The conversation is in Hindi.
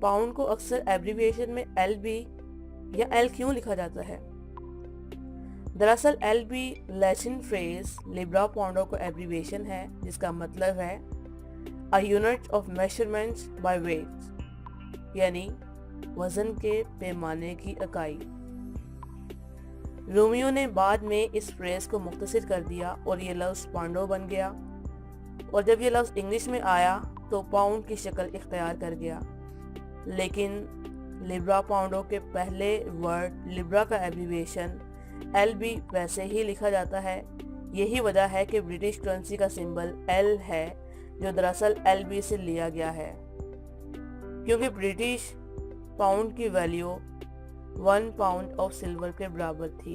पाउंड को अक्सर एब्रीविएशन में LB या L क्यों लिखा जाता है? दरअसल LB लैटिन फ्रेज लिब्रा पाउंडो का एब्रीविएशन है, जिसका मतलब है a unit of measurements by weight, यानी वजन के पैमाने की इकाई। रोमियो ने बाद में इस फ्रेज को मुख्तसर कर दिया और ये लफ्ज़ पाउंडो बन गया, और जब ये लफ्ज़ इंग्लिश में आया तो पाउंड की शक्ल इख्तियार कर गया। लेकिन लिब्रा पाउंडो के पहले वर्ड लिब्रा का एब्रीविएशन LB वैसे ही लिखा जाता है। यही वजह है कि ब्रिटिश करेंसी का सिंबल L है, जो दरअसल LB से लिया गया है, क्योंकि ब्रिटिश पाउंड की वैल्यू 1 पाउंड ऑफ सिल्वर के बराबर थी।